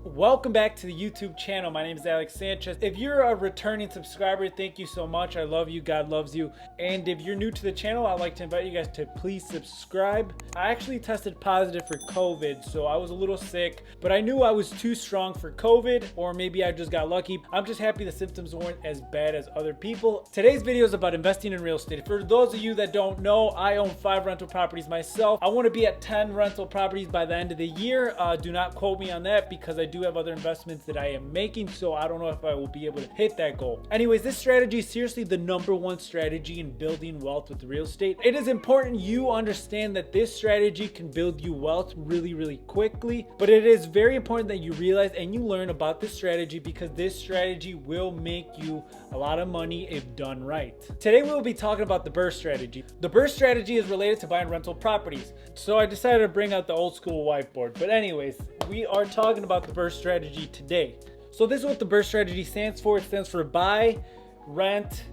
Welcome back to the YouTube channel. My name is Alex Sanchez. If you're a returning subscriber, thank you so much. I love you. God loves you. And if you're new to the channel, I'd like to invite you guys to please subscribe. I actually tested positive for COVID, so I was a little sick, but I knew I was too strong for COVID, or maybe I just got lucky. I'm just happy the symptoms weren't as bad as other people. Today's video is about investing in real estate. For those of you that don't know, I own 5 rental properties myself. I want to be at 10 rental properties by the end of the year. Do not quote me on that because I do have other investments that I am making, so I don't know if I will be able to hit that goal. Anyways, this strategy is seriously the #1 strategy in building wealth with real estate. It is important you understand that this strategy can build you wealth really quickly, but it is very important that you realize and you learn about this strategy because this strategy will make you a lot of money if done right. Today we will be talking about the BRRRR strategy. The BRRRR strategy is related to buying rental properties, so I decided to bring out the old school whiteboard. But anyways, we are talking about the BRRRR strategy today. So this is what the BRRRR strategy stands for. It stands for buy, rent,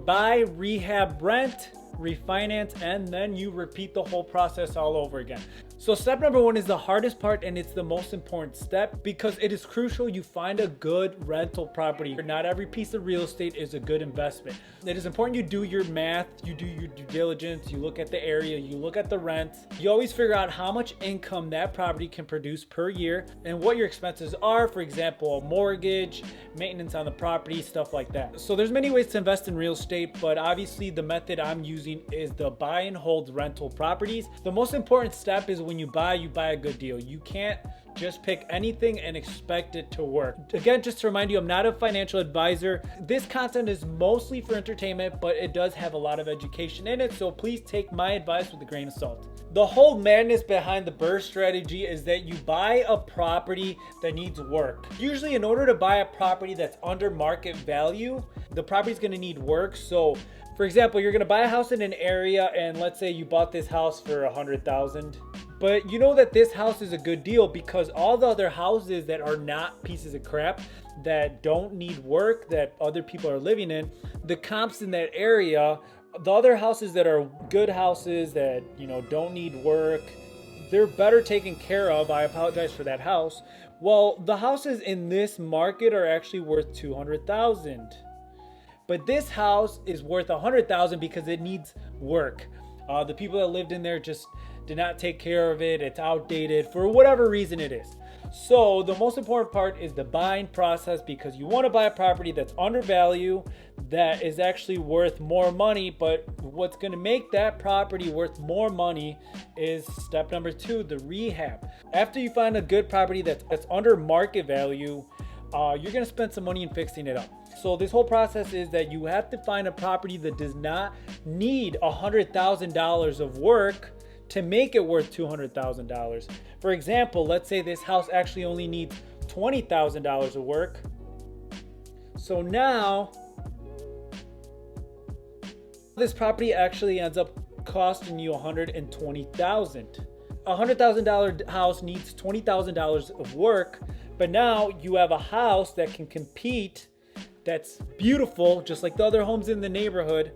buy, rehab, rent, refinance, and then you repeat the whole process all over again. So step #1 is the hardest part, and it's the most important step because it is crucial you find a good rental property. Not every piece of real estate is a good investment. It is important you do your math, you do your due diligence, you look at the area, you look at the rent. You always figure out how much income that property can produce per year and what your expenses are, for example, a mortgage, maintenance on the property, stuff like that. So there's many ways to invest in real estate, but obviously the method I'm using is the buy and hold rental properties. The most important step is when you buy a good deal. You can't just pick anything and expect it to work. Again, just to remind you, I'm not a financial advisor. This content is mostly for entertainment, but it does have a lot of education in it, so please take my advice with a grain of salt. The whole madness behind the BRRRR strategy is that you buy a property that needs work. Usually, in order to buy a property that's under market value, the property's gonna need work. So for example, you're gonna buy a house in an area, and let's say you bought this house for $100,000. But you know that this house is a good deal because all the other houses that are not pieces of crap, that don't need work, that other people are living in, the comps in that area, the other houses that are good houses that, you know, don't need work, they're better taken care of. I apologize for that house. Well, the houses in this market are actually worth $200,000. But this house is worth $100,000 because it needs work. The people that lived in there just did not take care of it. It's outdated for whatever reason it is. So the most important part is the buying process because you want to buy a property that's undervalued, that is actually worth more money. But what's going to make that property worth more money is step #2, the rehab. After you find a good property that's under market value, you're going to spend some money in fixing it up. So this whole process is that you have to find a property that does not need $100,000 of work to make it worth $200,000. For example, let's say this house actually only needs $20,000 of work. So now this property actually ends up costing you $120,000. A $100,000 house needs $20,000 of work, but now you have a house that can compete, that's beautiful, just like the other homes in the neighborhood,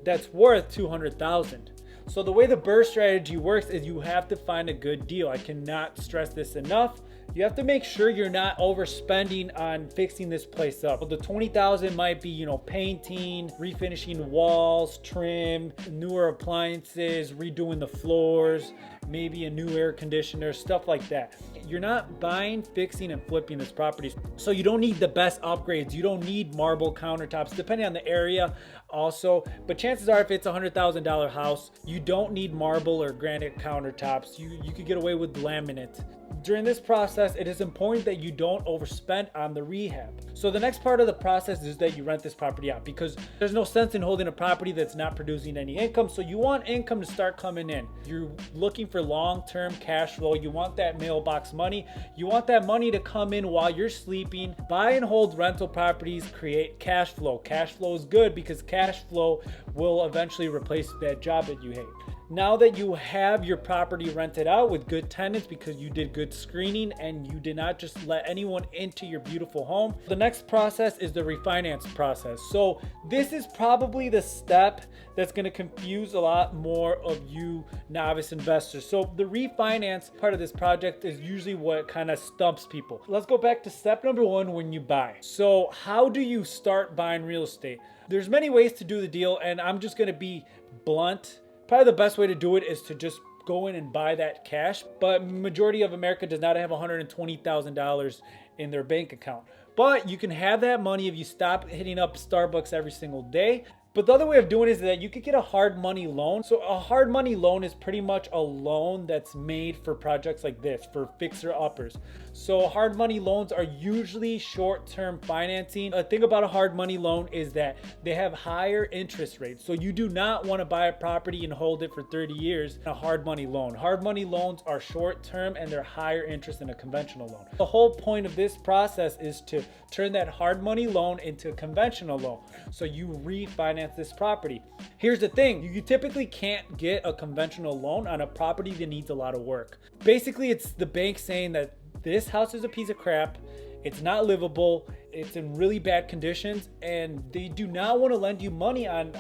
that's worth $200,000. So the way the BRRRR strategy works is you have to find a good deal. I cannot stress this enough. You have to make sure you're not overspending on fixing this place up. The $20,000 might be, you know, painting, refinishing walls, trim, newer appliances, redoing the floors, maybe a new air conditioner, stuff like that. You're not buying, fixing, and flipping this property. So you don't need the best upgrades. You don't need marble countertops, depending on the area also. But chances are if it's a $100,000 house, you don't need marble or granite countertops. You could get away with laminate. During this process, it is important that you don't overspend on the rehab. So the next part of the process is that you rent this property out because there's no sense in holding a property that's not producing any income. So you want income to start coming in. You're looking for long-term cash flow. You want that mailbox money. You want that money to come in while you're sleeping. Buy and hold rental properties create cash flow. Cash flow is good because cash flow will eventually replace that job that you hate. Now that you have your property rented out with good tenants because you did good screening and you did not just let anyone into your beautiful home, the next process is the refinance process. So this is probably the step that's going to confuse a lot more of you novice investors. So the refinance part of this project is usually what kind of stumps people. Let's go back to step number one when you buy. So how do you start buying real estate? There's many ways to do the deal, and I'm just going to be blunt. Probably the best way to do it is to just go in and buy that cash. But majority of America does not have $120,000 in their bank account. But you can have that money if you stop hitting up Starbucks every single day. But the other way of doing it is that you could get a hard money loan. So a hard money loan is pretty much a loan that's made for projects like this, for fixer uppers. So hard money loans are usually short-term financing. The thing about a hard money loan is that they have higher interest rates. So you do not want to buy a property and hold it for 30 years in a hard money loan. Hard money loans are short-term and they're higher interest than a conventional loan. The whole point of this process is to turn that hard money loan into a conventional loan. So you refinance this property. Here's the thing, you typically can't get a conventional loan on a property that needs a lot of work. Basically, it's the bank saying that this house is a piece of crap, it's not livable, it's in really bad conditions, and they do not want to lend you money on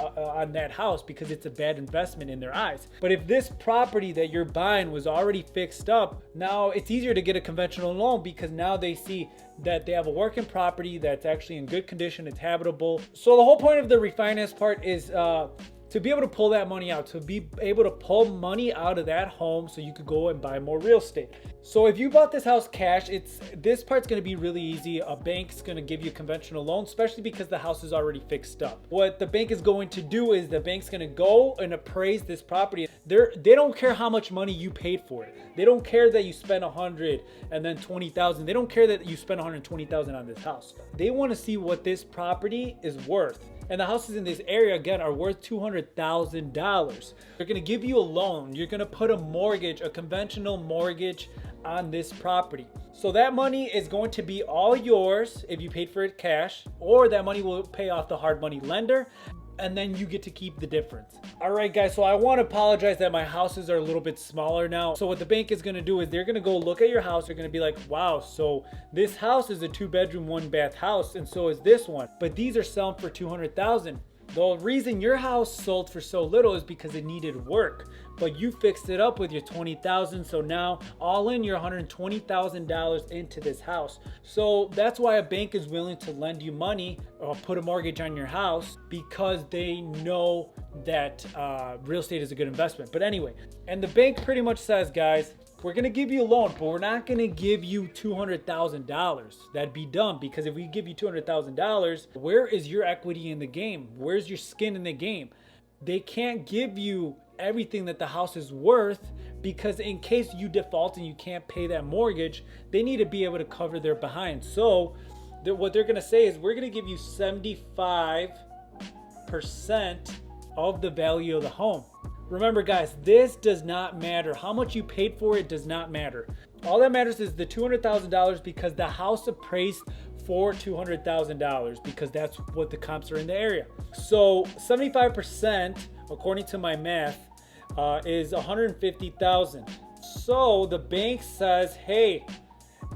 that house because it's a bad investment in their eyes. But if this property that you're buying was already fixed up, now it's easier to get a conventional loan because now they see that they have a working property that's actually in good condition, it's habitable. So the whole point of the refinance part is to be able to pull that money out, to be able to pull money out of that home so you could go and buy more real estate. So if you bought this house cash, this part's going to be really easy. A bank's going to give you a conventional loan, especially because the house is already fixed up. What the bank is going to do is the bank's going to go and appraise this property. They don't care how much money you paid for it. They don't care that you spent $100 and then $20,000. They don't care that you spent $120,000 on this house. They want to see what this property is worth. And the houses in this area, again, are worth $200,000. They're going to give you a loan. You're going to put a mortgage, a conventional mortgage on this property. So that money is going to be all yours if you paid for it cash, or that money will pay off the hard money lender, and then you get to keep the difference. All right, guys, so I want to apologize that my houses are a little bit smaller now. So what the bank is going to do is they're going to go look at your house. They're going to be like, wow, so this house is a 2-bedroom, 1-bath house, and so is this one. But these are selling for $200,000. The reason your house sold for so little is because it needed work, but you fixed it up with your $20,000. So now all in, you're $120,000 into this house. So that's why a bank is willing to lend you money or put a mortgage on your house, because they know that real estate is a good investment. But anyway, and the bank pretty much says, guys, we're going to give you a loan, but we're not going to give you $200,000. That'd be dumb, because if we give you $200,000, where is your equity in the game? Where's your skin in the game? They can't give you everything that the house is worth, because in case you default and you can't pay that mortgage, they need to be able to cover their behind. So what they're going to say is, we're going to give you 75% of the value of the home. Remember, guys, this does not matter. How much you paid for it does not matter. All that matters is the $200,000, because the house appraised for $200,000, because that's what the comps are in the area. So 75%, according to my math, is $150,000. So the bank says, hey,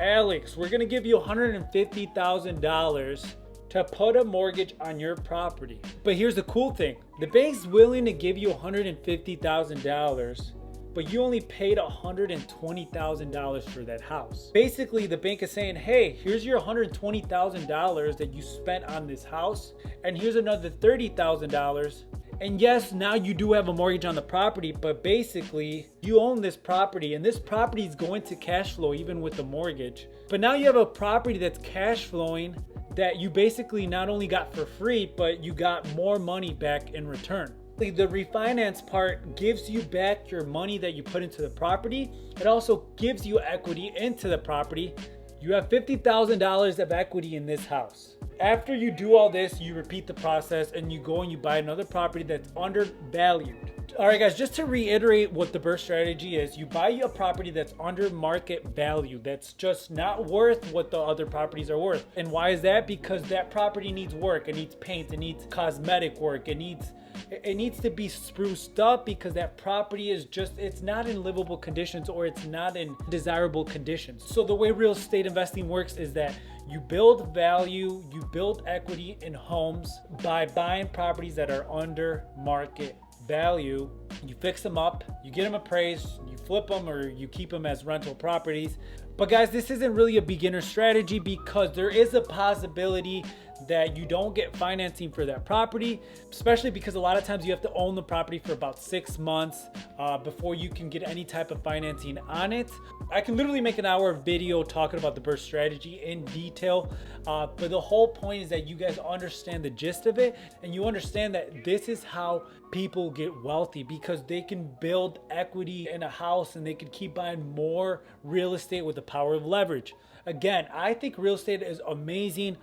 Alex, we're going to give you $150,000 to put a mortgage on your property. But here's the cool thing. The bank's willing to give you $150,000, but you only paid $120,000 for that house. Basically, the bank is saying, hey, here's your $120,000 that you spent on this house, and here's another $30,000. And yes, now you do have a mortgage on the property, but basically you own this property, and this property is going to cash flow even with the mortgage. But now you have a property that's cash flowing that you basically not only got for free, but you got more money back in return. The refinance part gives you back your money that you put into the property. It also gives you equity into the property. You have $50,000 of equity in this house. After you do all this, you repeat the process and you go and you buy another property that's undervalued. All right, guys, just to reiterate what the BRRRR strategy is, you buy a property that's under market value, that's just not worth what the other properties are worth. And why is that? Because that property needs work, it needs paint, it needs cosmetic work, it needs to be spruced up because that property is just, it's not in livable conditions or it's not in desirable conditions. So the way real estate investing works is that you build value, you build equity in homes by buying properties that are under market value. You fix them up, you get them appraised, you flip them, or you keep them as rental properties. But guys, this isn't really a beginner strategy because there is a possibility that you don't get financing for that property, especially because a lot of times you have to own the property for about 6 months before you can get any type of financing on it. I can literally make an hour video talking about the BRRRR strategy in detail, but the whole point is that you guys understand the gist of it and you understand that this is how people get wealthy, because they can build equity in a house and they can keep buying more real estate with the power of leverage. Again, I think real estate is amazing.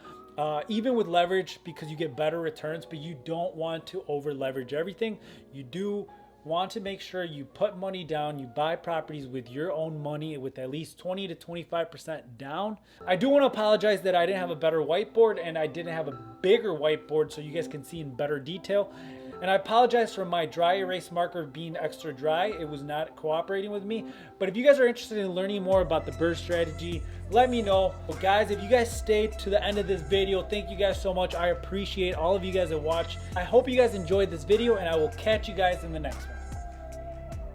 Even with leverage, because you get better returns, but you don't want to over leverage everything. You do want to make sure you put money down, you buy properties with your own money with at least 20 to 25% down. I do want to apologize that I didn't have a better whiteboard and I didn't have a bigger whiteboard so you guys can see in better detail. And I apologize for my dry erase marker being extra dry. It was not cooperating with me. But if you guys are interested in learning more about the BRRRR strategy, let me know. But guys, if you guys stayed to the end of this video, thank you guys so much. I appreciate all of you guys that watch. I hope you guys enjoyed this video and I will catch you guys in the next one.